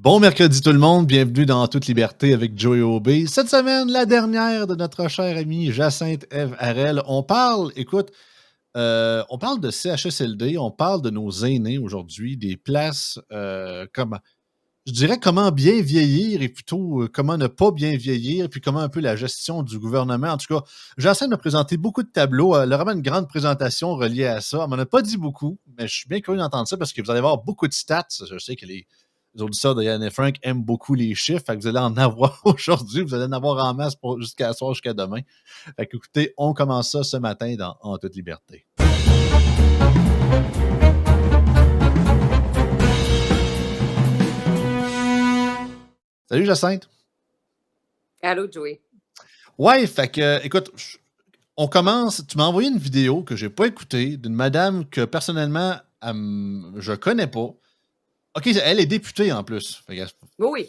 Bon mercredi tout le monde, bienvenue dans Toute Liberté avec Joey Aubé. Cette semaine, la dernière de notre chère amie Jacinthe Ève Harel. On parle de CHSLD, on parle de nos aînés aujourd'hui, des places, je dirais comment bien vieillir et plutôt comment ne pas bien vieillir, puis comment un peu la gestion du gouvernement. En tout cas, Jacinthe m'a présenté beaucoup de tableaux. Elle a vraiment une grande présentation reliée à ça. Elle m'en a pas dit beaucoup, mais je suis bien curieux d'entendre ça parce que vous allez avoir beaucoup de stats. Je sais que les auditeurs de Yann et Frank aiment beaucoup les chiffres. Fait que vous allez en avoir aujourd'hui. Vous allez en avoir en masse jusqu'à soir, jusqu'à demain. Fait que écoutez, on commence ça ce matin dans En toute liberté. Salut Jacinthe. Allô, Joey. Ouais, fait que, écoute, on commence. Tu m'as envoyé une vidéo que j'ai pas écoutée d'une madame que personnellement, je connais pas. OK, elle est députée en plus. Fait que, Oui.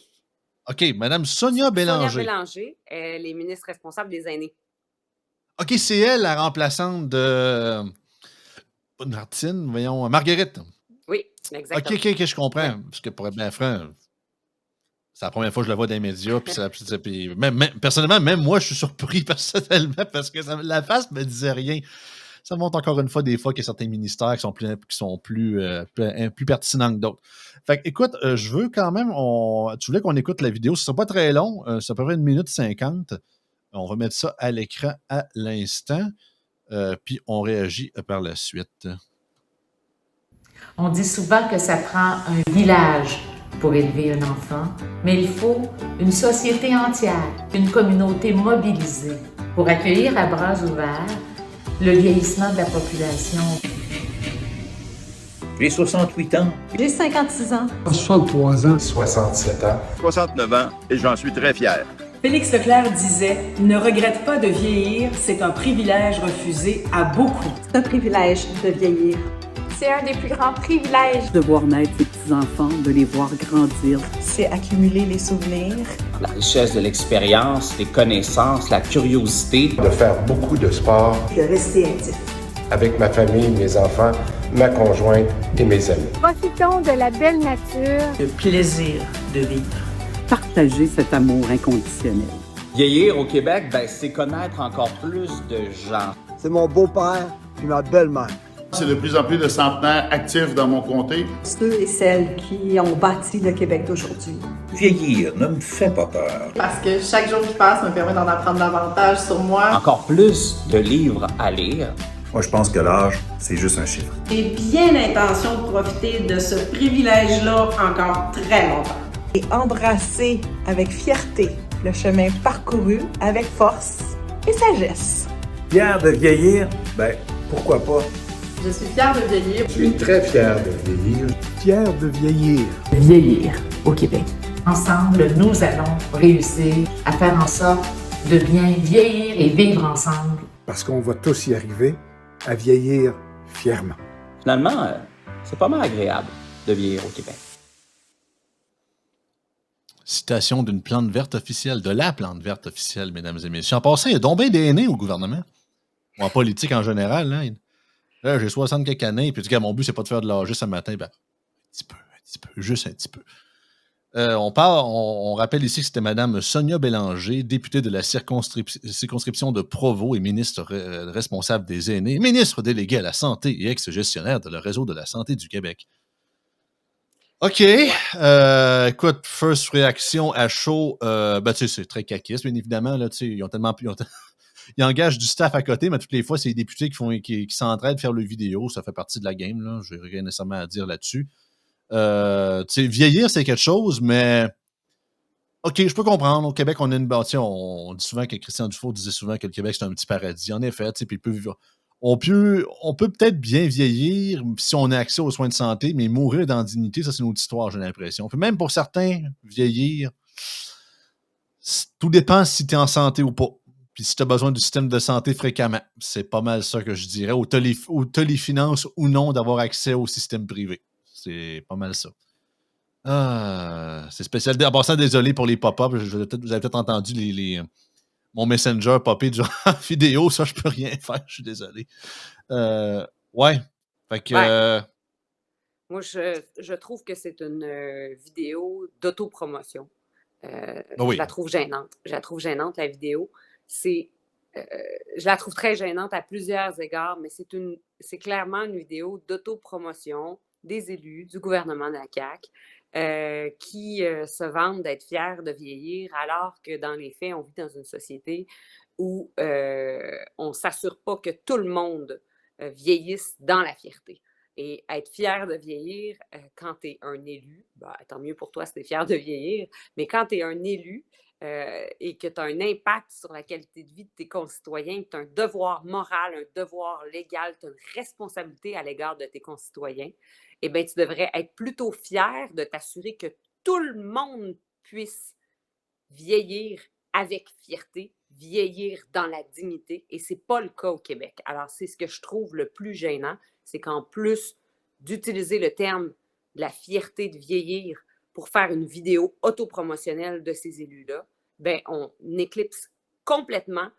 OK, madame Sonia Bélanger. Sonia Bélanger, elle est ministre responsable des aînés. OK, c'est elle la remplaçante de. Pas de Martine, voyons, Marguerite. Oui, exactement. OK, je comprends. Oui. Parce que pour être bien franc, c'est la première fois que je la vois dans les médias. Puis personnellement, même moi, je suis surpris personnellement parce que la face me disait rien. Ça montre encore une fois des fois qu'il y a certains ministères qui sont plus pertinents que d'autres. Fait que, écoute, je veux quand même, tu voulais qu'on écoute la vidéo. Ce ne sera pas très long, c'est à peu près 1 minute 50. On va mettre ça à l'écran à l'instant, puis on réagit par la suite. On dit souvent que ça prend un village pour élever un enfant, mais il faut une société entière, une communauté mobilisée pour accueillir à bras ouverts le vieillissement de la population. J'ai 68 ans. J'ai 56 ans. 63 ans. 67 ans. 69 ans et j'en suis très fier. Félix Leclerc disait « Ne regrette pas de vieillir, c'est un privilège refusé à beaucoup. » C'est un privilège de vieillir. C'est un des plus grands privilèges. De voir naître ses petits-enfants, de les voir grandir. C'est accumuler les souvenirs. La richesse de l'expérience, les connaissances, la curiosité. De faire beaucoup de sport. De rester actif. Avec ma famille, mes enfants, ma conjointe et mes amis. Profitons de la belle nature. Le plaisir de vivre. Partager cet amour inconditionnel. Vieillir au Québec, c'est connaître encore plus de gens. C'est mon beau-père et ma belle-mère. C'est de plus en plus de centenaires actifs dans mon comté. Ceux et celles qui ont bâti le Québec d'aujourd'hui. Vieillir ne me fait pas peur. Parce que chaque jour qui passe me permet d'en apprendre davantage sur moi. Encore plus de livres à lire. Moi, je pense que l'âge, c'est juste un chiffre. J'ai bien l'intention de profiter de ce privilège-là encore très longtemps. Et embrasser avec fierté le chemin parcouru avec force et sagesse. Fier de vieillir? Pourquoi pas? Je suis fière de vieillir. Je suis très fier de vieillir. Fier de vieillir. Vieillir au Québec. Ensemble, nous allons réussir à faire en sorte de bien vieillir et vivre ensemble. Parce qu'on va tous y arriver à vieillir fièrement. Finalement, c'est pas mal agréable de vieillir au Québec. Citation d'une plante verte officielle, de la plante verte officielle, mesdames et messieurs. En passant, il y a donc bien des aînés au gouvernement. Ou en politique en général. Hein. Là, j'ai 60 quelques années, puis mon but, c'est pas de faire de l'âge ce matin. Un petit peu, juste un petit peu. On rappelle ici que c'était Mme Sonia Bélanger, députée de la circonscription de Provo et ministre responsable des aînés, ministre délégué à la santé et ex-gestionnaire de le réseau de la santé du Québec. OK. Écoute, first réaction à chaud. C'est très caquiste, bien évidemment. Là, ils ont tellement ils engagent du staff à côté, mais toutes les fois, c'est les députés qui s'entraident à faire le vidéo. Ça fait partie de la game. Là. Je n'ai rien nécessairement à dire là-dessus. Vieillir, c'est quelque chose, mais OK, je peux comprendre. Au Québec, on a une on dit souvent que Christian Dufault disait souvent que le Québec, c'est un petit paradis. En effet, puis on peut peut-être bien vieillir si on a accès aux soins de santé, mais mourir dans la dignité, ça, c'est une autre histoire, j'ai l'impression. Puis même pour certains, vieillir, tout dépend si tu es en santé ou pas. Puis si tu as besoin du système de santé fréquemment. C'est pas mal ça que je dirais. Ou tu as les finances ou non d'avoir accès au système privé. C'est pas mal ça. C'est spécial. En passant, désolé pour les pop-up. Vous avez peut-être entendu mon Messenger popper durant la vidéo. Ça, je peux rien faire. Je suis désolé. Ouais. Fait que... Moi, je trouve que c'est une vidéo d'autopromotion. Oui. Je la trouve gênante. Je la trouve gênante, la vidéo. Je la trouve très gênante à plusieurs égards, mais c'est clairement une vidéo d'autopromotion des élus du gouvernement de la CAQ qui se vantent d'être fiers de vieillir, alors que dans les faits, on vit dans une société où on ne s'assure pas que tout le monde vieillisse dans la fierté. Et être fier de vieillir, quand tu es un élu, tant mieux pour toi si tu es fier de vieillir, mais quand tu es un élu et que tu as un impact sur la qualité de vie de tes concitoyens, tu as un devoir moral, un devoir légal, tu as une responsabilité à l'égard de tes concitoyens, eh bien, tu devrais être plutôt fier de t'assurer que tout le monde puisse vieillir avec fierté, vieillir dans la dignité, et ce n'est pas le cas au Québec. Alors, c'est ce que je trouve le plus gênant, c'est qu'en plus d'utiliser le terme de la fierté de vieillir pour faire une vidéo autopromotionnelle de ces élus-là, bien, on éclipse complètement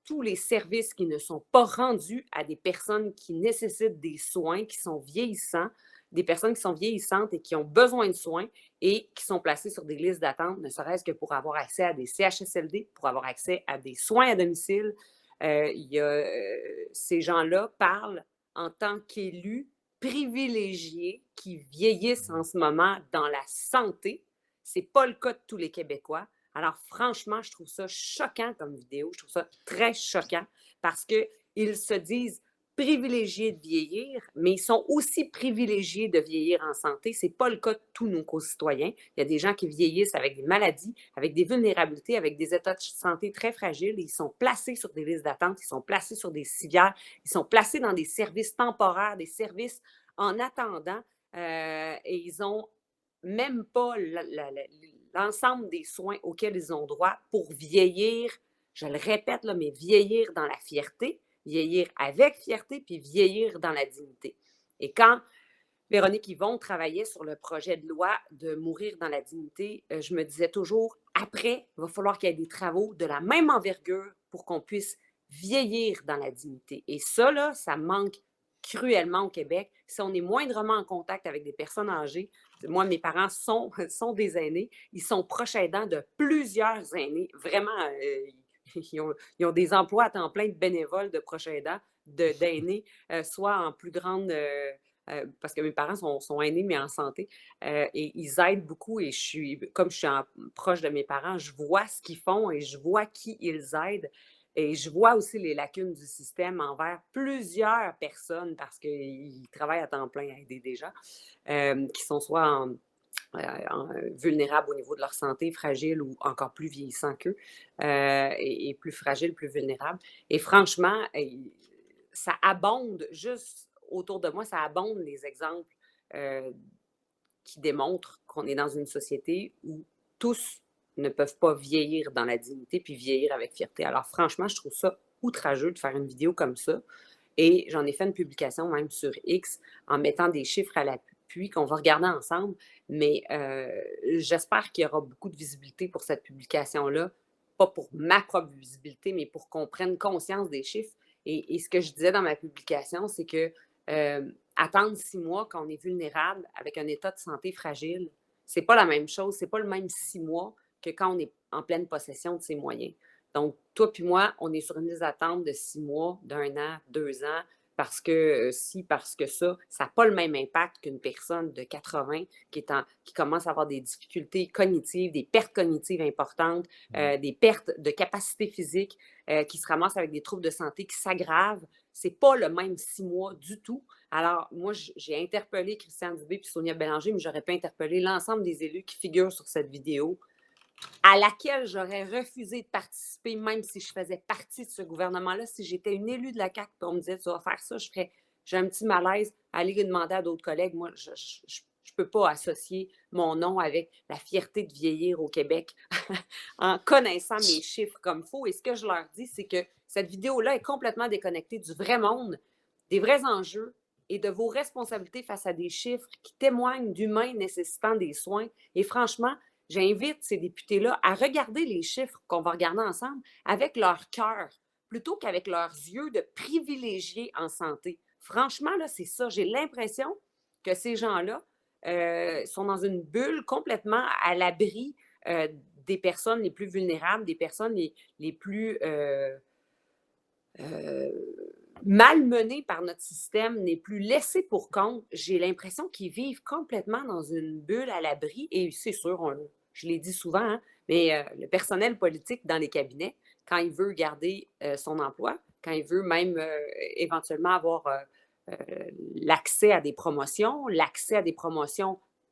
tous les services qui ne sont pas rendus à des personnes qui nécessitent des soins, qui sont vieillissants, des personnes qui sont vieillissantes et qui ont besoin de soins et qui sont placées sur des listes d'attente, ne serait-ce que pour avoir accès à des CHSLD, pour avoir accès à des soins à domicile. Ces gens-là parlent en tant qu'élus privilégiés qui vieillissent en ce moment dans la santé. Ce n'est pas le cas de tous les Québécois. Alors, franchement, je trouve ça choquant comme vidéo. Je trouve ça très choquant parce qu'ils se disent privilégiés de vieillir, mais ils sont aussi privilégiés de vieillir en santé. Ce n'est pas le cas de tous nos concitoyens. Il y a des gens qui vieillissent avec des maladies, avec des vulnérabilités, avec des états de santé très fragiles. Et ils sont placés sur des listes d'attente, ils sont placés sur des civières, ils sont placés dans des services temporaires, des services en attendant, et ils n'ont même pas l'ensemble des soins auxquels ils ont droit pour vieillir, je le répète, là, mais vieillir dans la fierté, vieillir avec fierté, puis vieillir dans la dignité. Et quand Véronique Yvon travaillait sur le projet de loi de mourir dans la dignité, je me disais toujours, après, il va falloir qu'il y ait des travaux de la même envergure pour qu'on puisse vieillir dans la dignité. Et ça, là, ça manque cruellement au Québec. Si on est moindrement en contact avec des personnes âgées, moi, mes parents sont des aînés, ils sont proches aidants de plusieurs aînés, vraiment, ils ont des emplois à temps plein de bénévoles, de proches aidants, d'aînés, soit en plus grande... parce que mes parents sont aînés, mais en santé, et ils aident beaucoup, et comme je suis proche de mes parents, je vois ce qu'ils font et je vois qui ils aident, et je vois aussi les lacunes du système envers plusieurs personnes, parce qu'ils travaillent à temps plein à aider des gens qui sont soit vulnérables au niveau de leur santé, fragiles ou encore plus vieillissants qu'eux, et plus fragiles, plus vulnérables. Et franchement, ça abonde juste autour de moi, ça abonde les exemples qui démontrent qu'on est dans une société où tous ne peuvent pas vieillir dans la dignité puis vieillir avec fierté. Alors franchement, je trouve ça outrageux de faire une vidéo comme ça. Et j'en ai fait une publication même sur X en mettant des chiffres à l'appui qu'on va regarder ensemble. Mais j'espère qu'il y aura beaucoup de visibilité pour cette publication-là. Pas pour ma propre visibilité, mais pour qu'on prenne conscience des chiffres. Et ce que je disais dans ma publication, c'est que attendre 6 mois quand on est vulnérable avec un état de santé fragile, c'est pas la même chose, c'est pas le même 6 mois que quand on est en pleine possession de ses moyens. Donc, toi puis moi, on est sur une liste d'attente de 6 mois, d'1 an, 2 ans, parce que parce que ça n'a pas le même impact qu'une personne de 80 qui commence à avoir des difficultés cognitives, des pertes cognitives importantes, des pertes de capacité physique, qui se ramassent avec des troubles de santé qui s'aggravent. Ce n'est pas le même 6 mois du tout. Alors, moi, j'ai interpellé Christian Dubé et Sonia Bélanger, mais j'aurais pu interpeller l'ensemble des élus qui figurent sur cette vidéo, à laquelle j'aurais refusé de participer, même si je faisais partie de ce gouvernement-là. Si j'étais une élue de la CAQ, on me disait, tu vas faire ça, j'ai un petit malaise à aller demander à d'autres collègues. Moi, je ne peux pas associer mon nom avec la fierté de vieillir au Québec en connaissant mes chiffres comme il faut. Et ce que je leur dis, c'est que cette vidéo-là est complètement déconnectée du vrai monde, des vrais enjeux et de vos responsabilités face à des chiffres qui témoignent d'humains nécessitant des soins. Et franchement, j'invite ces députés-là à regarder les chiffres qu'on va regarder ensemble avec leur cœur, plutôt qu'avec leurs yeux de privilégiés en santé. Franchement, là, c'est ça. J'ai l'impression que ces gens-là sont dans une bulle complètement à l'abri des personnes les plus vulnérables, des personnes les plus malmenés par notre système, n'est plus laissé pour compte. J'ai l'impression qu'ils vivent complètement dans une bulle à l'abri. Et c'est sûr, je l'ai dit souvent, hein, mais le personnel politique dans les cabinets, quand il veut garder son emploi, quand il veut même éventuellement avoir l'accès à des promotions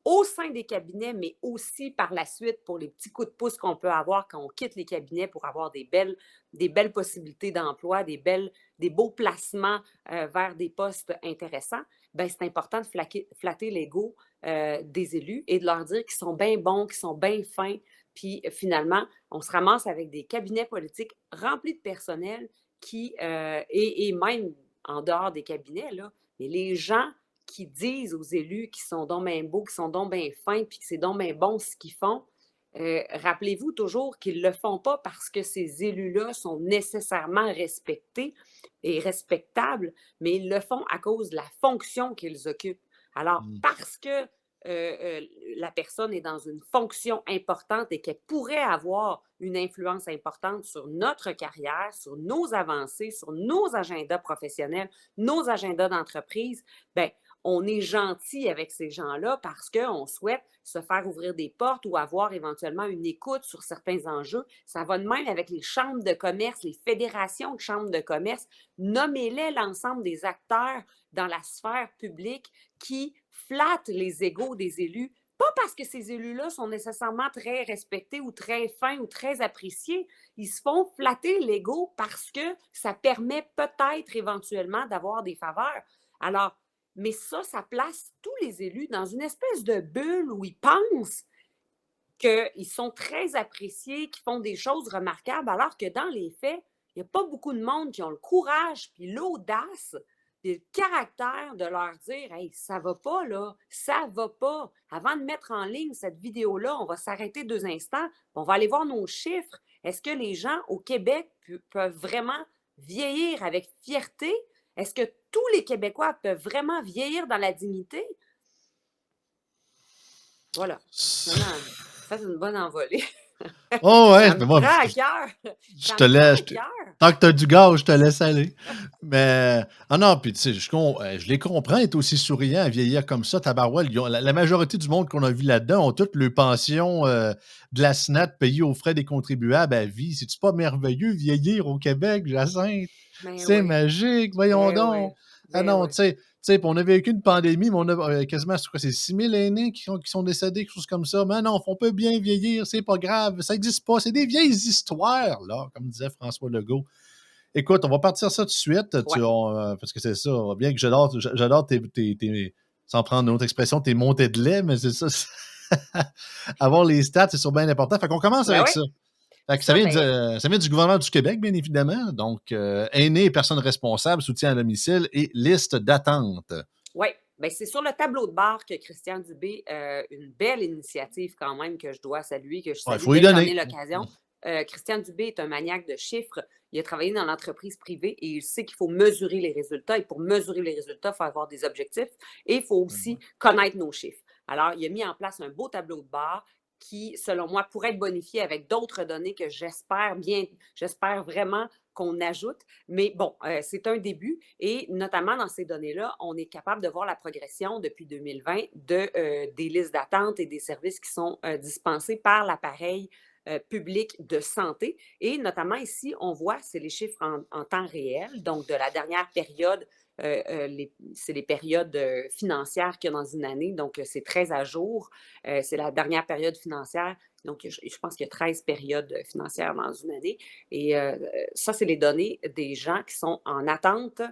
au sein des cabinets, mais aussi par la suite pour les petits coups de pouce qu'on peut avoir quand on quitte les cabinets pour avoir des belles possibilités d'emploi, des beaux placements vers des postes intéressants, bien, c'est important de flatter l'ego des élus et de leur dire qu'ils sont bien bons, qu'ils sont bien fins. Puis finalement, on se ramasse avec des cabinets politiques remplis de personnel et même en dehors des cabinets, là, mais les gens qui disent aux élus qu'ils sont donc bien beaux, qu'ils sont donc bien fins, puis que c'est donc bien bon ce qu'ils font, rappelez-vous toujours qu'ils ne le font pas parce que ces élus-là sont nécessairement respectés et respectables, mais ils le font à cause de la fonction qu'ils occupent. Alors, parce que la personne est dans une fonction importante et qu'elle pourrait avoir une influence importante sur notre carrière, sur nos avancées, sur nos agendas professionnels, nos agendas d'entreprise, bien, on est gentil avec ces gens-là parce qu'on souhaite se faire ouvrir des portes ou avoir éventuellement une écoute sur certains enjeux. Ça va de même avec les chambres de commerce, les fédérations de chambres de commerce. Nommez-les l'ensemble des acteurs dans la sphère publique qui flattent les égos des élus. Pas parce que ces élus-là sont nécessairement très respectés ou très fins ou très appréciés. Ils se font flatter l'ego parce que ça permet peut-être éventuellement d'avoir des faveurs. Alors, mais ça place tous les élus dans une espèce de bulle où ils pensent qu'ils sont très appréciés, qu'ils font des choses remarquables, alors que dans les faits, il n'y a pas beaucoup de monde qui ont le courage, puis l'audace, puis le caractère de leur dire « Hey, ça va pas, là, ça va pas. Avant de mettre en ligne cette vidéo-là, on va s'arrêter 2 instants, on va aller voir nos chiffres. Est-ce que les gens au Québec peuvent vraiment vieillir avec fierté? Est-ce que tous les Québécois peuvent vraiment vieillir dans la dignité? » Voilà. Vraiment, ça, c'est une bonne envolée. Oh ouais, ça me moi, prend à cœur. je te laisse. Tant que tu as du gaz, je te laisse aller. Mais, non, puis tu sais, je les comprends, être aussi souriant à vieillir comme ça, tabarouette. La majorité du monde qu'on a vu là-dedans ont toutes leurs pensions de la SNAT payées aux frais des contribuables à vie. C'est-tu pas merveilleux vieillir au Québec, Jacinthe? C'est magique, voyons donc. Non, tu sais, on a vécu une pandémie, mais on a quasiment, c'est 6 000 aînés qui sont décédés, quelque chose comme ça. Mais non, on peut bien vieillir, c'est pas grave, ça n'existe pas. C'est des vieilles histoires, là, comme disait François Legault. Écoute, on va partir ça tout de suite, parce que c'est ça. Bien que j'adore sans prendre une autre expression, tes montées de lait, mais c'est ça. Avoir les stats, c'est bien important. Fait qu'on commence avec ça. Fait que ça vient du gouvernement du Québec, bien évidemment. Donc, aînés et personnes responsables, soutien à domicile et liste d'attente. Oui, bien, c'est sur le tableau de bord que Christian Dubé, une belle initiative quand même que je dois saluer, que je salue dès que j'en ai l'occasion. Christian Dubé est un maniaque de chiffres. Il a travaillé dans l'entreprise privée et il sait qu'il faut mesurer les résultats. Et pour mesurer les résultats, il faut avoir des objectifs et il faut aussi connaître nos chiffres. Alors, il a mis en place un beau tableau de bord qui, selon moi, pourrait être bonifié avec d'autres données que j'espère vraiment qu'on ajoute. Mais bon, c'est un début et notamment dans ces données-là, on est capable de voir la progression depuis 2020 des listes d'attente et des services qui sont dispensés par l'appareil public de santé. Et notamment ici, on voit, c'est les chiffres en temps réel, donc de la dernière période. C'est les périodes financières qu'il y a dans une année, donc c'est très à jour. C'est la dernière période financière, donc je pense qu'il y a 13 périodes financières dans une année. Et ça, c'est les données des gens qui sont en attente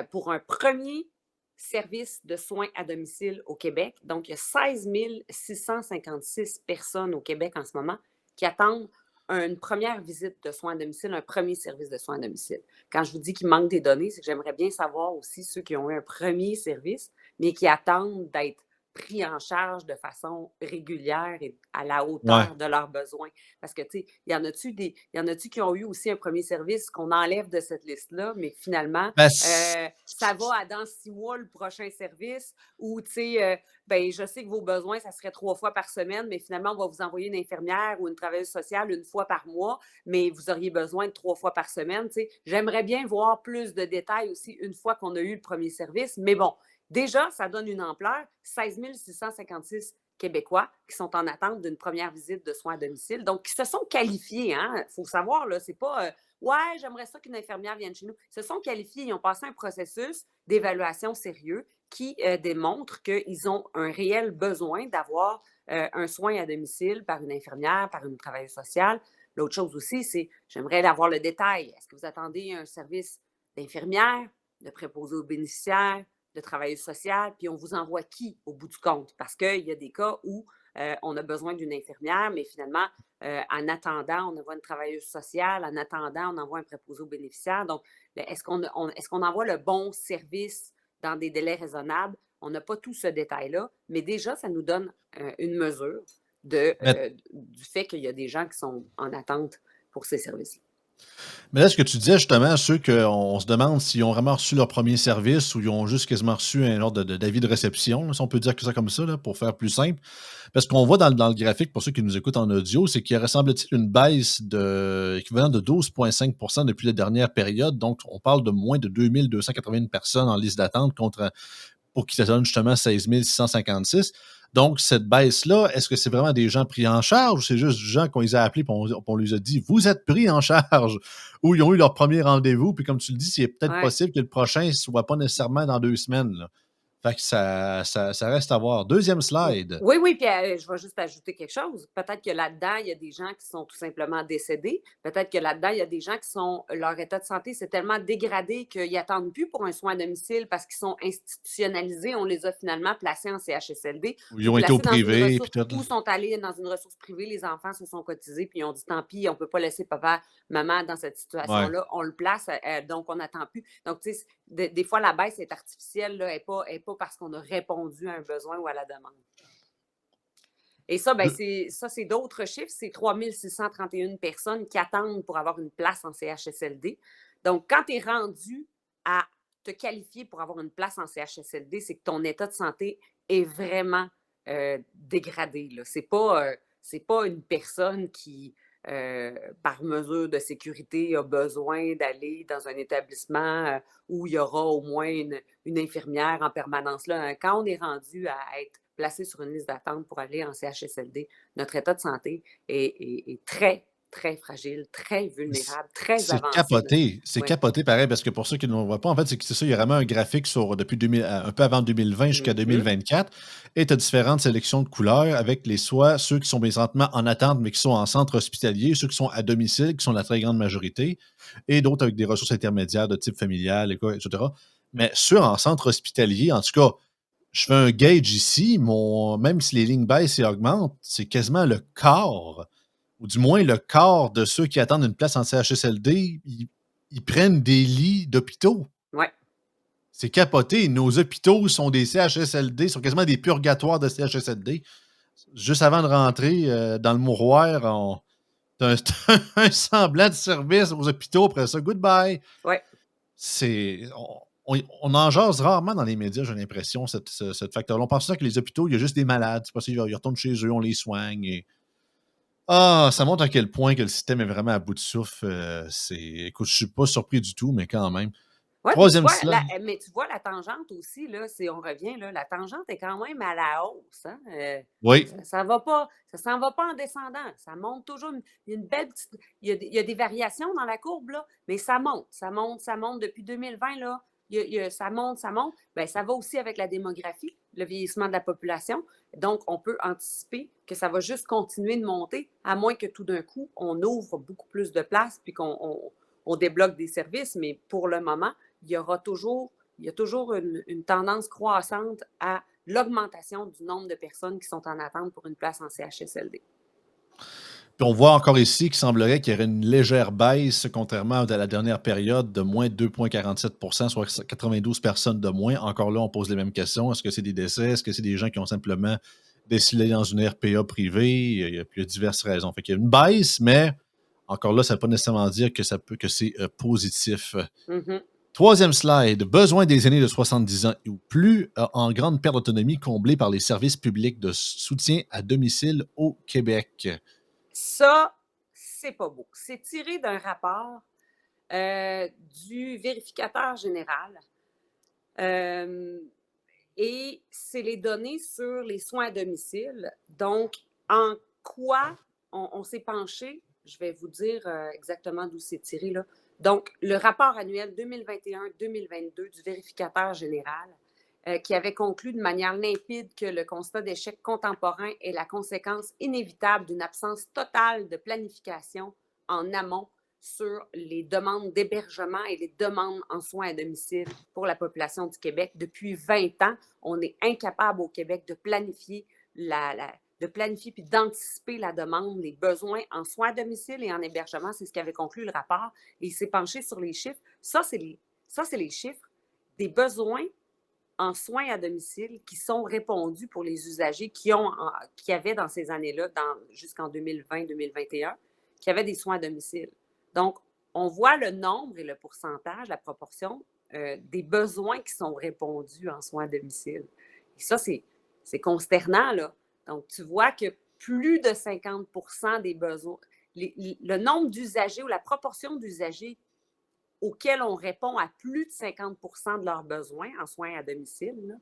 pour un premier service de soins à domicile au Québec. Donc, il y a 16 656 personnes au Québec en ce moment qui attendent une première visite de soins à domicile, un premier service de soins à domicile. Quand je vous dis qu'il manque des données, c'est que j'aimerais bien savoir aussi ceux qui ont eu un premier service, mais qui attendent d'être pris en charge de façon régulière et à la Ouais. hauteur de leurs besoins. Parce que, tu sais, y en a-tu qui ont eu aussi un premier service qu'on enlève de cette liste-là, mais finalement, Ben, ça va à dans 6 mois le prochain service ou, tu sais, ben, je sais que vos besoins, ça serait 3 fois par semaine, mais finalement, on va vous envoyer une infirmière ou une travailleuse sociale 1 fois par mois, mais vous auriez besoin de 3 fois par semaine, tu sais. J'aimerais bien voir plus de détails aussi une fois qu'on a eu le premier service, mais bon, déjà, ça donne une ampleur. 16 656 Québécois qui sont en attente d'une première visite de soins à domicile. Donc, qui se sont qualifiés, hein? Il faut savoir, là, c'est pas ouais, j'aimerais ça qu'une infirmière vienne chez nous. Ils se sont qualifiés, ils ont passé un processus d'évaluation sérieux qui démontre qu'ils ont un réel besoin d'avoir un soin à domicile par une infirmière, par une travailleuse sociale. L'autre chose aussi, c'est j'aimerais avoir le détail. Est-ce que vous attendez un service d'infirmière, de préposé aux bénéficiaires, de travailleuse sociale, puis on vous envoie qui au bout du compte? Parce qu'il y a des cas où on a besoin d'une infirmière, mais finalement, en attendant, on envoie une travailleuse sociale, en attendant, on envoie un préposé aux bénéficiaires. Donc, est-ce qu'on envoie le bon service dans des délais raisonnables? On n'a pas tout ce détail-là, mais déjà, ça nous donne une mesure du fait qu'il y a des gens qui sont en attente pour ces services-là. Mais là, ce que tu disais justement, ceux qu'on se demande s'ils ont vraiment reçu leur premier service ou ils ont juste quasiment reçu un ordre d'avis de réception, là, si on peut dire que ça comme ça, là, pour faire plus simple. Parce qu'on voit dans le graphique, pour ceux qui nous écoutent en audio, c'est qu'il ressemble-t-il une baisse équivalent de 12,5 depuis la dernière période. Donc, on parle de moins de 2281 personnes en liste d'attente pour qui ça donne justement 16 656. Donc, cette baisse-là, est-ce que c'est vraiment des gens pris en charge ou c'est juste des gens qu'on les a appelés et on leur a dit « Vous êtes pris en charge » ou ils ont eu leur premier rendez-vous, puis comme tu le dis, c'est peut-être possible que le prochain ne soit pas nécessairement dans 2 semaines. Là. Fait que ça reste à voir. Deuxième slide. Oui, puis je vais juste ajouter quelque chose. Peut-être que là-dedans, il y a des gens qui sont tout simplement décédés. Peut-être que là-dedans, il y a des gens qui sont, leur état de santé s'est tellement dégradé qu'ils n'attendent plus pour un soin à domicile parce qu'ils sont institutionnalisés. On les a finalement placés en CHSLD. Ils ont été au privé. Ou sont allés dans une ressource privée, les enfants se sont cotisés, puis ils ont dit tant pis, on ne peut pas laisser papa, maman dans cette situation-là. Ouais. On le place, donc on n'attend plus. Donc, tu sais, des fois, la baisse est artificielle, elle n'est pas parce qu'on a répondu à un besoin ou à la demande. Et ça, ben, c'est d'autres chiffres. C'est 3 631 personnes qui attendent pour avoir une place en CHSLD. Donc, quand tu es rendu à te qualifier pour avoir une place en CHSLD, c'est que ton état de santé est vraiment dégradé. Ce n'est pas une personne qui, par mesure de sécurité, a besoin d'aller dans un établissement où il y aura au moins une infirmière en permanence. Là, quand on est rendu à être placé sur une liste d'attente pour aller en CHSLD, notre état de santé est très, très fragile, très vulnérable, très avancé. C'est capoté pareil, parce que pour ceux qui ne le voient pas, en fait, c'est ça, il y a vraiment un graphique depuis un peu avant 2020 jusqu'à 2024, et tu as différentes sélections de couleurs avec ceux qui sont présentement en attente, mais qui sont en centre hospitalier, ceux qui sont à domicile, qui sont la très grande majorité, et d'autres avec des ressources intermédiaires de type familial, etc. Mais ceux en centre hospitalier, en tout cas, je fais un gauge ici, même si les lignes baissent et augmentent, c'est quasiment le quart, ou du moins le quart de ceux qui attendent une place en CHSLD, ils prennent des lits d'hôpitaux. Oui. C'est capoté. Nos hôpitaux sont des CHSLD, sont quasiment des purgatoires de CHSLD. Juste avant de rentrer dans le mouroir, t'as un semblant de service aux hôpitaux. Après ça, goodbye. Oui. On en jase rarement dans les médias, j'ai l'impression, cette facteur-là. On pense ça que les hôpitaux, il y a juste des malades. C'est possible, ils retournent chez eux, on les soigne. Ça montre à quel point que le système est vraiment à bout de souffle. Écoute, je ne suis pas surpris du tout, mais quand même. Ouais, Troisième slide. Mais tu vois, la tangente aussi, là, on revient, là, la tangente est quand même à la hausse. Hein? Oui. Ça ne s'en va pas en descendant. Ça monte toujours. Il y a une belle petite. Il y a des variations dans la courbe, là, mais ça monte. Ça monte depuis 2020, là. Ça monte. Bien, ça va aussi avec la démographie, le vieillissement de la population. Donc, on peut anticiper que ça va juste continuer de monter, à moins que tout d'un coup, on ouvre beaucoup plus de places puis qu'on débloque des services. Mais pour le moment, il y a toujours une tendance croissante à l'augmentation du nombre de personnes qui sont en attente pour une place en CHSLD. Puis on voit encore ici qu'il semblerait qu'il y aurait une légère baisse, contrairement à la dernière période, de moins 2,47 %, soit 92 personnes de moins. Encore là, on pose les mêmes questions. Est-ce que c'est des décès? Est-ce que c'est des gens qui ont simplement décidé dans une RPA privée? Il y a diverses raisons. Fait qu'il y a une baisse, mais encore là, ça ne veut pas nécessairement dire que c'est positif. Mhm. Troisième slide. Besoin des aînés de 70 ans ou plus en grande perte d'autonomie comblée par les services publics de soutien à domicile au Québec. Ça, c'est pas beau. C'est tiré d'un rapport du vérificateur général et c'est les données sur les soins à domicile. Donc, en quoi on s'est penché? Je vais vous dire exactement d'où c'est tiré, là. Donc, le rapport annuel 2021-2022 du vérificateur général qui avait conclu de manière limpide que le constat d'échec contemporain est la conséquence inévitable d'une absence totale de planification en amont sur les demandes d'hébergement et les demandes en soins à domicile pour la population du Québec. Depuis 20 ans, on est incapable au Québec de planifier puis d'anticiper la demande, les besoins en soins à domicile et en hébergement. C'est ce qu'avait conclu le rapport. Et il s'est penché sur les chiffres. Ça, c'est les chiffres des besoins en soins à domicile qui sont répondus pour les usagers qui avaient dans ces années-là, jusqu'en 2020-2021, qui avaient des soins à domicile. Donc, on voit le nombre et le pourcentage, la proportion des besoins qui sont répondus en soins à domicile. Et ça, c'est consternant, là. Donc, tu vois que plus de 50 % des besoins, le nombre d'usagers ou la proportion d'usagers auxquels on répond à plus de 50 % de leurs besoins en soins à domicile.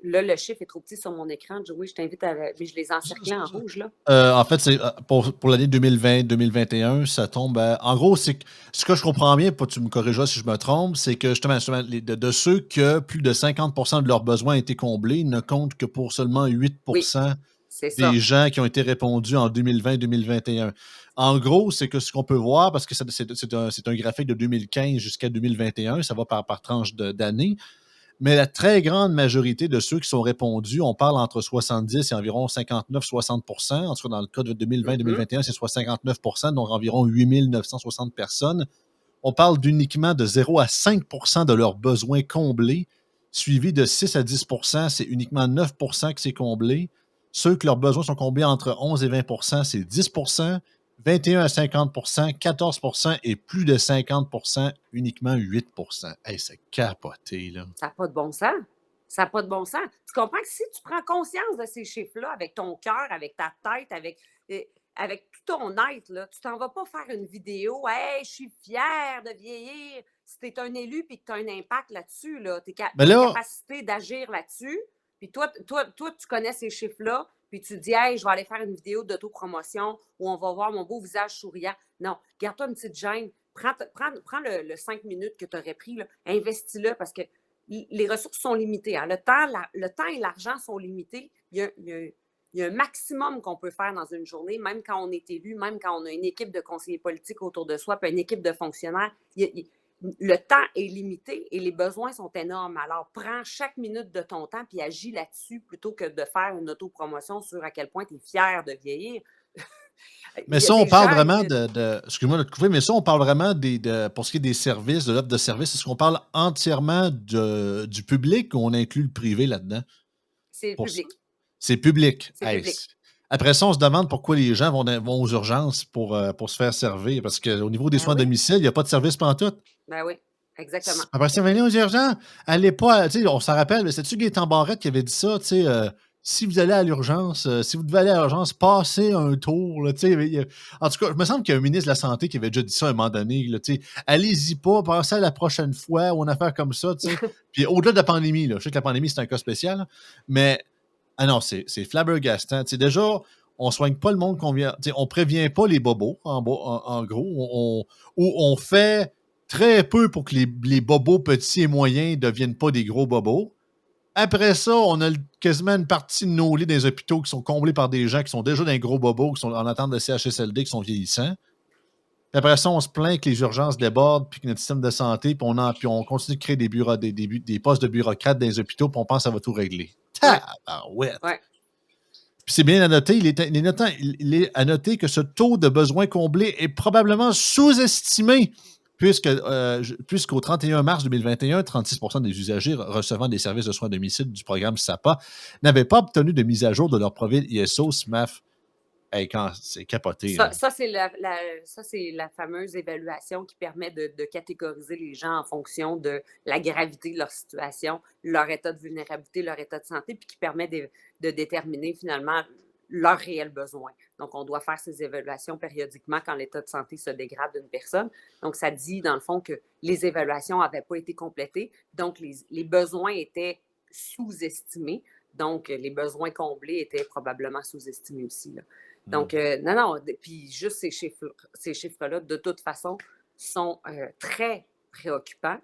Là, le chiffre est trop petit sur mon écran. Joey, je t'invite à... Mais je les encerclais en rouge, là. En fait, c'est pour l'année 2020-2021, ça tombe en gros, ce que je comprends bien, tu me corrigeras si je me trompe, c'est que justement de ceux que plus de 50 % de leurs besoins ont été comblés, ils ne comptent que pour seulement 8 % des gens qui ont été répondus en 2020-2021. En gros, c'est que ce qu'on peut voir, parce que c'est un graphique de 2015 jusqu'à 2021, ça va par tranche d'année, mais la très grande majorité de ceux qui sont répondus, on parle entre 70 et environ 59-60 %. En tout cas, dans le cas de 2020-2021, c'est soit 59 %, donc environ 8 960 personnes. On parle d'uniquement de 0 à 5 % de leurs besoins comblés, suivi de 6 à 10 %, c'est uniquement 9 % qui c'est comblé. Ceux que leurs besoins sont comblés entre 11 et 20 %, c'est 10 %. 21 à 50 %, 14 % et plus de 50 %, uniquement 8 %. Hey, c'est capoté, là. Ça n'a pas de bon sens. Ça n'a pas de bon sens. Tu comprends que si tu prends conscience de ces chiffres-là avec ton cœur, avec ta tête, avec tout ton être, là, tu t'en vas pas faire une vidéo « Hey, je suis fière de vieillir ». Si tu es un élu et que tu as un impact là-dessus, là, tu as la capacité d'agir là-dessus, puis toi, tu connais ces chiffres-là, puis tu dis « Hey, je vais aller faire une vidéo d'autopromotion où on va voir mon beau visage souriant ». Non, garde-toi une petite gêne. Prends le 5 minutes que tu aurais pris, là, investis-le parce que les ressources sont limitées. Hein. Le temps et l'argent sont limités. Il y a un maximum qu'on peut faire dans une journée, même quand on est élu, même quand on a une équipe de conseillers politiques autour de soi, puis une équipe de fonctionnaires. Le temps est limité et les besoins sont énormes. Alors, prends chaque minute de ton temps puis agis là-dessus plutôt que de faire une autopromotion sur à quel point tu es fier de vieillir. Mais ça, on parle vraiment excuse-moi de te couper, mais ça, on parle vraiment pour ce qui est des services, de l'offre de services. Est-ce qu'on parle entièrement du public ou on inclut le privé là-dedans? C'est public. C'est public. C'est public. Après ça, on se demande pourquoi les gens vont aux urgences pour se faire servir. Parce qu'au niveau des soins à domicile, il n'y a pas de service pantoute. Ben oui, exactement. Après ça, venez aux urgences. Allez pas, tu sais, on s'en rappelle, mais c'est-tu Gaétan Barrette qui avait dit ça, tu sais, si vous allez à l'urgence, si vous devez aller à l'urgence, passez un tour, là, tu sais. En tout cas, il me semble qu'il y a un ministre de la Santé qui avait déjà dit ça à un moment donné, là, tu sais. Allez-y pas, passez à la prochaine fois ou une affaire comme ça, tu sais. Puis au-delà de la pandémie, là, je sais que la pandémie, c'est un cas spécial, là, mais, non, c'est flabbergastant. Tu sais, déjà, on soigne pas le monde qu'on vient, tu sais, on prévient pas les bobos, en gros, on fait très peu pour que les bobos petits et moyens ne deviennent pas des gros bobos. Après ça, on a quasiment une partie de nos lits dans les hôpitaux qui sont comblés par des gens qui sont déjà des gros bobos, qui sont en attente de CHSLD, qui sont vieillissants. Puis après ça, on se plaint que les urgences débordent, puis que notre système de santé, puis on continue de créer des postes de bureaucrates dans les hôpitaux, puis on pense que ça va tout régler. Ouais. Puis c'est bien à noter, il est à noter que ce taux de besoins comblés est probablement sous-estimé, puisqu'au 31 mars 2021, 36% des usagers recevant des services de soins à domicile du programme SAPA n'avaient pas obtenu de mise à jour de leur profil ISO SMAF. Hey, c'est capoté. Ça, c'est la fameuse évaluation qui permet de catégoriser les gens en fonction de la gravité de leur situation, leur état de vulnérabilité, leur état de santé, puis qui permet de déterminer finalement leurs réels besoins. Donc, on doit faire ces évaluations périodiquement quand l'état de santé se dégrade d'une personne. Donc, ça dit, dans le fond, que les évaluations n'avaient pas été complétées. Donc, les besoins étaient sous-estimés. Donc, les besoins comblés étaient probablement sous-estimés aussi, là. Donc, non, puis juste ces chiffres-là, de toute façon, sont très préoccupants.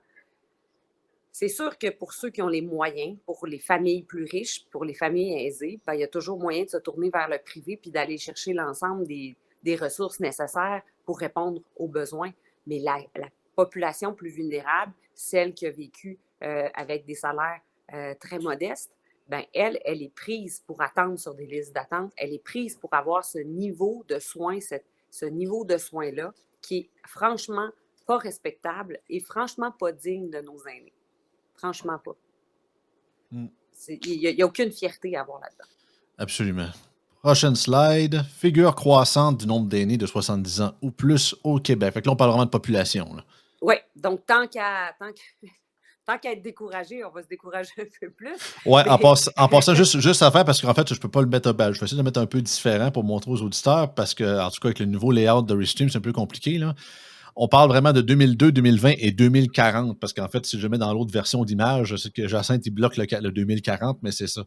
C'est sûr que pour ceux qui ont les moyens, pour les familles plus riches, pour les familles aisées, ben, il y a toujours moyen de se tourner vers le privé puis d'aller chercher l'ensemble des ressources nécessaires pour répondre aux besoins. Mais la population plus vulnérable, celle qui a vécu avec des salaires très modestes, ben elle est prise pour attendre sur des listes d'attente. Elle est prise pour avoir ce niveau de soins, ce niveau de soins-là qui est franchement pas respectable et franchement pas digne de nos aînés. Franchement pas. Il n'y a aucune fierté à avoir là-dedans. Absolument. Prochaine slide. Figure croissante du nombre d'aînés de 70 ans ou plus au Québec. Fait que là, on parle vraiment de population. Oui, donc tant qu'à être découragé, on va se décourager un peu plus. Oui, en passant, juste à faire, parce qu'en fait, je ne peux pas le mettre. Je vais essayer de le mettre un peu différent pour montrer aux auditeurs, parce que, en tout cas, avec le nouveau layout de Restream, c'est un peu compliqué, là. On parle vraiment de 2002, 2020 et 2040, parce qu'en fait, si je mets dans l'autre version d'image, je sais que Jacinthe, il bloque le 2040, mais c'est ça.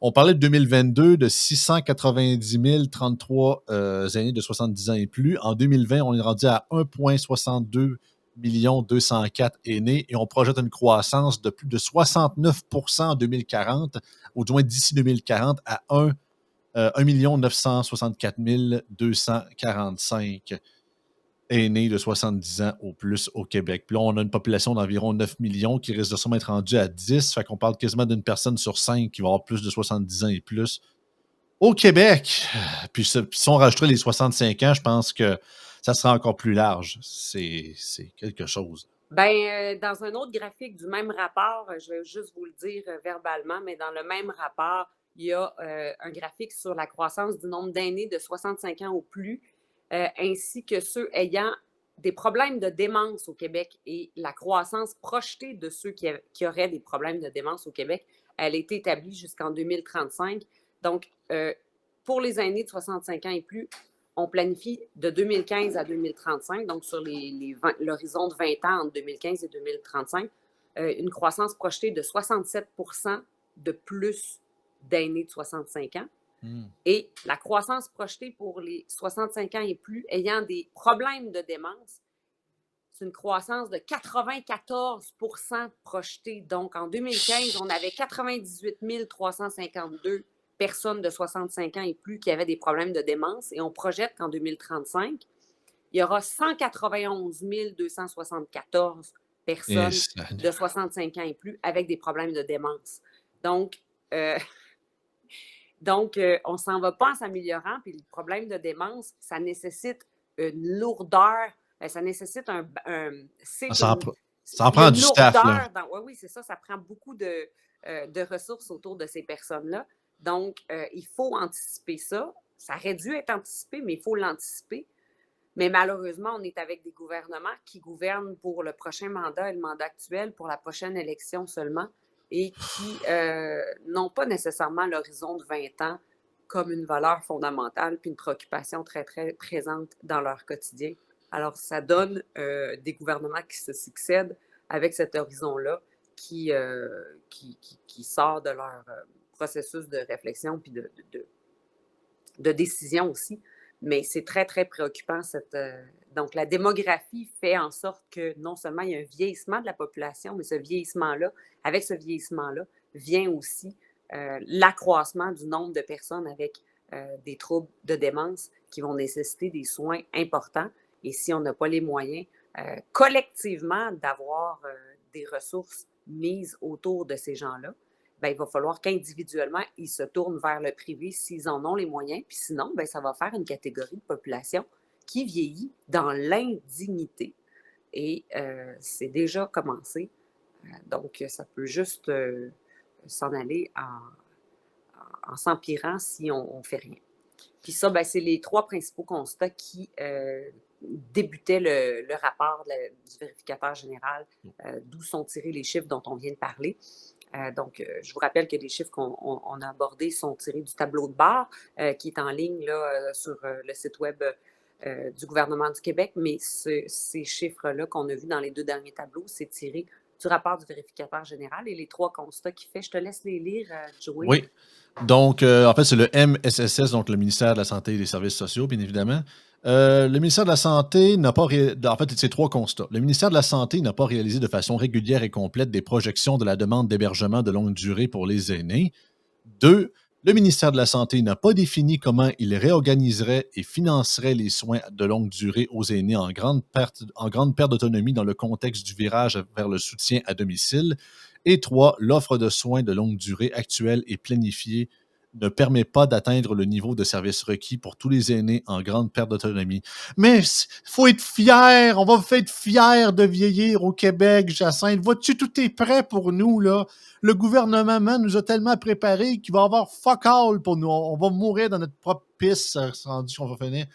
On parlait de 2022 de 690 033 aînés de 70 ans et plus. En 2020, on est rendu à 1,62 204 aînés et on projette une croissance de plus de 69% en 2040, ou du moins d'ici 2040, à 1 964 245 aînés de 70 ans ou plus au Québec. Puis là, on a une population d'environ 9 millions qui risque de sûrement être rendue à 10. Fait qu'on parle quasiment d'une personne sur 5 qui va avoir plus de 70 ans et plus au Québec. Puis si on rajouterait les 65 ans, je pense que ça sera encore plus large. C'est quelque chose. Bien, dans un autre graphique du même rapport, je vais juste vous le dire verbalement, mais dans le même rapport, il y a un graphique sur la croissance du nombre d'aînés de 65 ans ou plus, ainsi que ceux ayant des problèmes de démence au Québec et la croissance projetée de ceux qui auraient des problèmes de démence au Québec, elle a été établie jusqu'en 2035. Donc, pour les aînés de 65 ans et plus, on planifie de 2015 à 2035, donc sur l'horizon de 20 ans entre 2015 et 2035, une croissance projetée de 67 % de plus d'aînés de 65 ans. Et la croissance projetée pour les 65 ans et plus ayant des problèmes de démence, c'est une croissance de 94 % projetée. Donc, en 2015, on avait 98 352 personnes de 65 ans et plus qui avaient des problèmes de démence et on projette qu'en 2035, il y aura 191 274 personnes de 65 ans et plus avec des problèmes de démence. Donc, on ne s'en va pas en s'améliorant. Puis le problème de démence, ça nécessite une lourdeur, ça nécessite ça en prend du staff. Oui, c'est ça. Ça prend beaucoup de ressources autour de ces personnes-là. Donc, il faut anticiper ça. Ça aurait dû être anticipé, mais il faut l'anticiper. Mais malheureusement, on est avec des gouvernements qui gouvernent pour le prochain mandat et le mandat actuel, pour la prochaine élection seulement, et qui n'ont pas nécessairement l'horizon de 20 ans comme une valeur fondamentale puis une préoccupation très, très présente dans leur quotidien. Alors, ça donne des gouvernements qui se succèdent avec cet horizon-là qui sort de leur processus de réflexion puis de décision aussi. Mais c'est très, très préoccupant. Donc, la démographie fait en sorte que non seulement il y a un vieillissement de la population, mais avec ce vieillissement-là, vient aussi l'accroissement du nombre de personnes avec des troubles de démence qui vont nécessiter des soins importants. Et si on n'a pas les moyens collectivement d'avoir des ressources mises autour de ces gens-là, bien, il va falloir qu'individuellement, ils se tournent vers le privé s'ils en ont les moyens. Puis sinon, bien, ça va faire une catégorie de population qui vieillit dans l'indignité. Et c'est déjà commencé. Donc, ça peut juste s'en aller en s'empirant si on ne fait rien. Puis ça, ben, c'est les 3 principaux constats qui débutaient le rapport du vérificateur général, d'où sont tirés les chiffres dont on vient de parler. Donc, je vous rappelle que les chiffres qu'on a abordés sont tirés du tableau de bord qui est en ligne là, sur le site web du gouvernement du Québec, mais ces chiffres-là qu'on a vus dans les 2 derniers tableaux, c'est tiré du rapport du vérificateur général et les 3 constats qu'il fait. Je te laisse les lire, Joey. Oui. Donc, en fait, c'est le MSSS, donc le ministère de la Santé et des Services sociaux, bien évidemment. Le ministère de la Santé n'a pas en fait, c'est 3 constats. Le ministère de la Santé n'a pas réalisé de façon régulière et complète des projections de la demande d'hébergement de longue durée pour les aînés. 2. Le ministère de la Santé n'a pas défini comment il réorganiserait et financerait les soins de longue durée aux aînés en grande perte d'autonomie dans le contexte du virage vers le soutien à domicile. Et 3. L'offre de soins de longue durée actuelle et planifiée ne permet pas d'atteindre le niveau de service requis pour tous les aînés en grande perte d'autonomie. Mais il faut être fier, on va être fiers de vieillir au Québec, Jacinthe. Vois-tu, tout est prêt pour nous, là. Le gouvernement nous a tellement préparés qu'il va y avoir fuck all pour nous. On va mourir dans notre propre pisse, rendu qu'on va finir.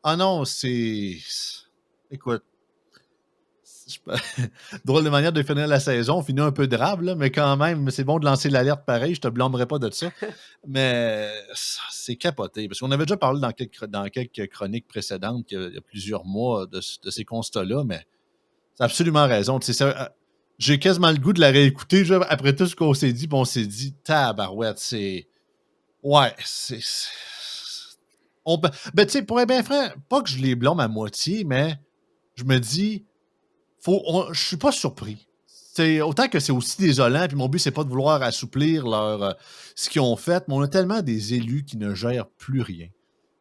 Ah non, c'est... Écoute, drôle de manière de finir la saison, on finit un peu drabe, là, mais quand même, c'est bon de lancer l'alerte pareil, je te blâmerai pas de ça. Mais c'est capoté, parce qu'on avait déjà parlé dans quelques chroniques précédentes, il y a plusieurs mois, de ces constats-là, mais t'as absolument raison. J'ai quasiment le goût de la réécouter après tout ce qu'on s'est dit, puis on s'est dit, tabarouette, c'est... Ouais, c'est... Ben, tu sais, pour être bien franc, pas que je les blâme à moitié, mais je me dis... je suis pas surpris. Autant que c'est aussi désolant, puis mon but, c'est pas de vouloir assouplir ce qu'ils ont fait, mais on a tellement des élus qui ne gèrent plus rien.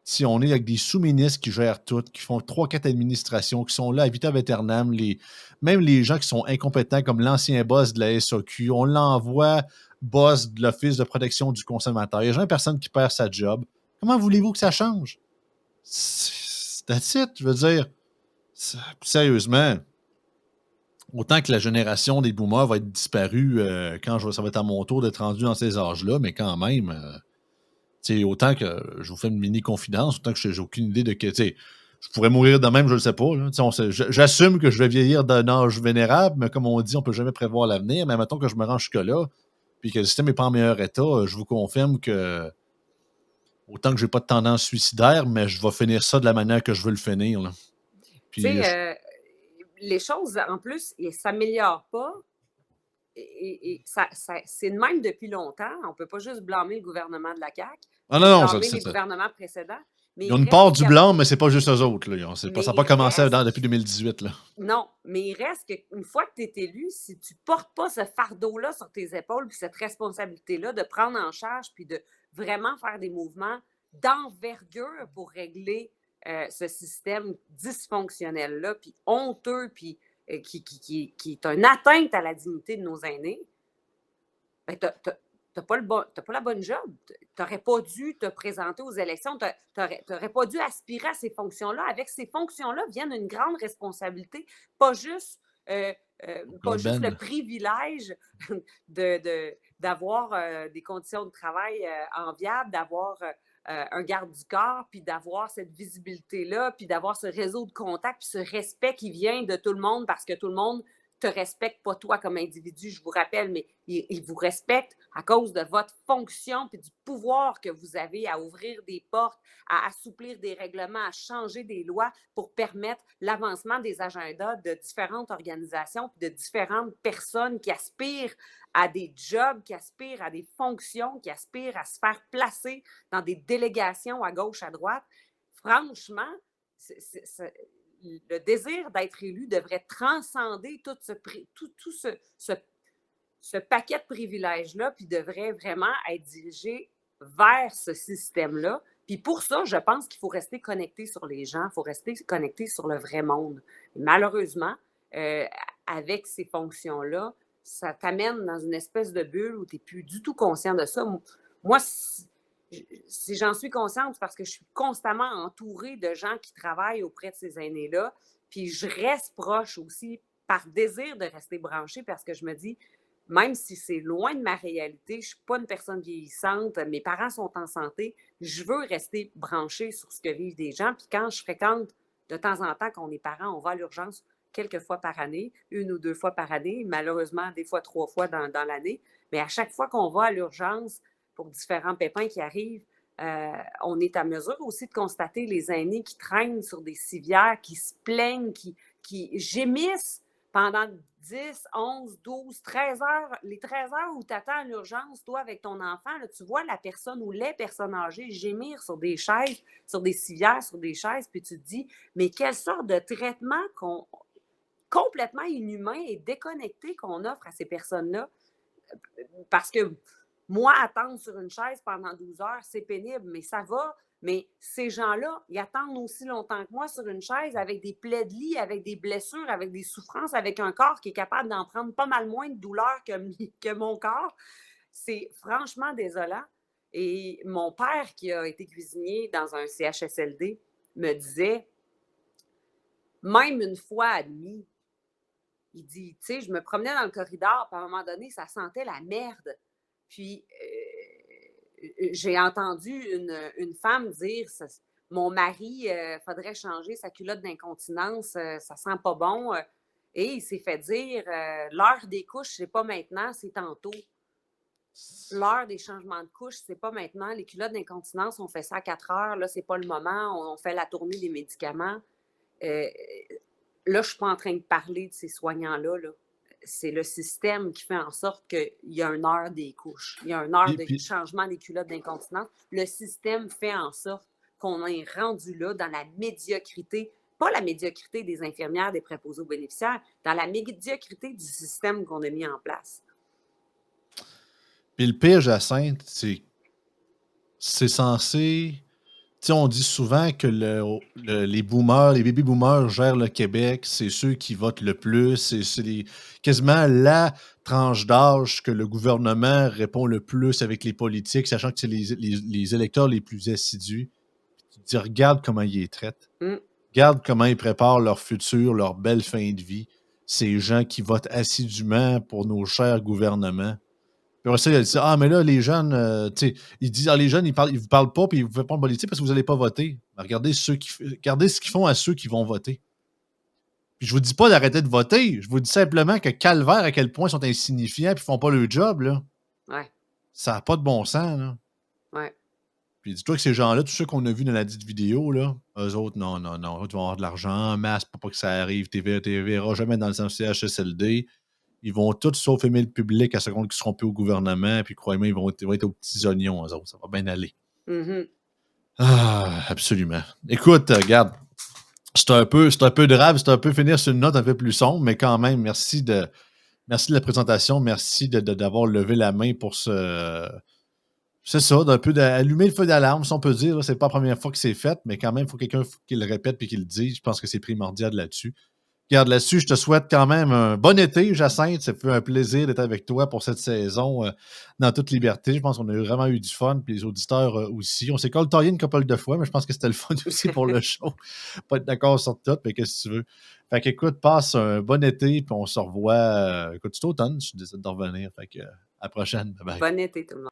Si on est avec des sous-ministres qui gèrent tout, qui font 3-4 administrations, qui sont là à vitam aeternam, même les gens qui sont incompétents, comme l'ancien boss de la SAQ, on l'envoie boss de l'Office de protection du consommateur. Il y a jamais personne qui perd sa job. Comment voulez-vous que ça change? That's it, je veux dire. Sérieusement, autant que la génération des boomers va être disparue quand ça va être à mon tour d'être rendu dans ces âges-là, mais quand même, autant que je vous fais une mini-confidence, autant que j'ai aucune idée de que, je pourrais mourir de même, je le sais pas. Là. J'assume que je vais vieillir d'un âge vénérable, mais comme on dit, on peut jamais prévoir l'avenir, mais mettons que je me rends jusque-là, puis que le système n'est pas en meilleur état, je vous confirme que autant que j'ai pas de tendance suicidaire, mais je vais finir ça de la manière que je veux le finir. Là. Puis, les choses, en plus, ne s'améliorent pas. Et c'est de même depuis longtemps. On ne peut pas juste blâmer le gouvernement de la CAQ. Ah non, blâmer c'est les gouvernements précédents. Mais ils ont une part du blanc, mais c'est pas juste eux autres. Là. Ça n'a pas commencé depuis 2018. Là. Non, mais il reste qu'une fois que tu es élu, si tu ne portes pas ce fardeau-là sur tes épaules, puis cette responsabilité-là de prendre en charge, puis de vraiment faire des mouvements d'envergure pour régler ce système dysfonctionnel-là, puis honteux, puis qui est une atteinte à la dignité de nos aînés, ben, tu n'as pas la bonne job. Tu n'aurais pas dû te présenter aux élections. Tu n'aurais pas dû aspirer à ces fonctions-là. Avec ces fonctions-là viennent une grande responsabilité, pas juste le privilège d'avoir des conditions de travail enviables, d'avoir un garde du corps, puis d'avoir cette visibilité-là, puis d'avoir ce réseau de contacts, puis ce respect qui vient de tout le monde parce que tout le monde te respecte, pas toi comme individu, je vous rappelle, mais il vous respecte à cause de votre fonction puis du pouvoir que vous avez à ouvrir des portes, à assouplir des règlements, à changer des lois pour permettre l'avancement des agendas de différentes organisations puis de différentes personnes qui aspirent à des jobs, qui aspirent à des fonctions, qui aspirent à se faire placer dans des délégations à gauche, à droite. Franchement, le désir d'être élu devrait transcender tout ce paquet de privilèges-là, puis devrait vraiment être dirigé vers ce système-là. Puis pour ça, je pense qu'il faut rester connecté sur les gens, il faut rester connecté sur le vrai monde. Et malheureusement, avec ces fonctions-là, ça t'amène dans une espèce de bulle où tu n'es plus du tout conscient de ça. Moi, si j'en suis consciente, c'est parce que je suis constamment entourée de gens qui travaillent auprès de ces aînés-là. Puis je reste proche aussi par désir de rester branchée parce que je me dis, même si c'est loin de ma réalité, je ne suis pas une personne vieillissante, mes parents sont en santé, je veux rester branchée sur ce que vivent des gens. Puis quand je fréquente de temps en temps, quand on est parents, on va à l'urgence quelques fois par année, 1 ou 2 fois par année, malheureusement, des fois 3 fois dans l'année. Mais à chaque fois qu'on va à l'urgence pour différents pépins qui arrivent, on est à mesure aussi de constater les aînés qui traînent sur des civières, qui se plaignent, qui gémissent pendant 10, 11, 12, 13 heures. Les 13 heures où tu attends à l'urgence, toi, avec ton enfant, là, tu vois la personne ou les personnes âgées gémir sur des chaises, sur des civières, sur des chaises, puis tu te dis, mais quelle sorte de traitement complètement inhumain et déconnecté qu'on offre à ces personnes-là? Parce que moi, attendre sur une chaise pendant 12 heures, c'est pénible, mais ça va. Mais ces gens-là, ils attendent aussi longtemps que moi sur une chaise avec des plaies de lit, avec des blessures, avec des souffrances, avec un corps qui est capable d'en prendre pas mal moins de douleur que mon corps. C'est franchement désolant. Et mon père, qui a été cuisinier dans un CHSLD, me disait, même une fois admis, il dit, tu sais, je me promenais dans le corridor, puis à un moment donné, ça sentait la merde. Puis, j'ai entendu une femme dire, mon mari, faudrait changer sa culotte d'incontinence, ça sent pas bon. Et il s'est fait dire, l'heure des couches, c'est pas maintenant, c'est tantôt. L'heure des changements de couches, c'est pas maintenant. Les culottes d'incontinence, on fait ça à 4 heures, là, c'est pas le moment, on fait la tournée des médicaments. Là, je suis pas en train de parler de ces soignants-là, là. C'est le système qui fait en sorte qu'il y a une heure des couches. Il y a une heure de changement des culottes d'incontinence. Le système fait en sorte qu'on est rendu là dans la médiocrité, pas la médiocrité des infirmières, des préposés aux bénéficiaires, dans la médiocrité du système qu'on a mis en place. Puis le pire, Jacinthe, c'est censé... Tu sais, on dit souvent que les boomers, les baby-boomers gèrent le Québec, c'est ceux qui votent le plus, c'est quasiment la tranche d'âge que le gouvernement répond le plus avec les politiques, sachant que c'est les électeurs les plus assidus. Tu te dis, regarde comment ils les traitent. Regarde comment ils préparent leur futur, leur belle fin de vie. Ces gens qui votent assidûment pour nos chers gouvernements. Puis après ça, il dit, ah, mais là, les jeunes, tu sais, ils disent, ah, les jeunes, ils vous parlent pas, puis ils vous font pas de politique parce que vous n'allez pas voter. Regardez ce qu'ils font à ceux qui vont voter. Puis je vous dis pas d'arrêter de voter. Je vous dis simplement que calvaire, à quel point ils sont insignifiants, puis ils font pas le job, là. Ouais. Ça n'a pas de bon sens, là. Ouais. Puis dis-toi que ces gens-là, tous ceux qu'on a vus dans la dite vidéo, là, eux autres, non, eux vont avoir de l'argent en masse pour pas que ça arrive. Tu verras jamais dans le CHSLD. Ils vont tous sauf aimer le public à seconde qu'ils seront plus au gouvernement. Puis croyez-moi, ils vont être aux petits oignons, eux autres. Ça va bien aller. Mm-hmm. Ah, absolument. Écoute, regarde, c'est un peu grave, c'est un peu finir sur une note un peu plus sombre, mais quand même, merci de la présentation. Merci d'avoir levé la main pour c'est ça, d'un peu d'allumer le feu d'alarme, si on peut dire. C'est pas la première fois que c'est fait, mais quand même, il faut quelqu'un qui le répète et qui le dise. Je pense que c'est primordial là-dessus. Regarde, là-dessus, je te souhaite quand même un bon été, Jacinthe. Ça fait un plaisir d'être avec toi pour cette saison dans toute liberté. Je pense qu'on a vraiment eu du fun, puis les auditeurs aussi. On s'est coltaillé une couple de fois, mais je pense que c'était le fun aussi pour le show. Pas être d'accord sur tout, mais qu'est-ce que tu veux. Fait qu'écoute, passe un bon été, puis on se revoit. Écoute, c'est automne, je décide de revenir. Fait que à la prochaine. Bye bye. Bon été, tout le monde.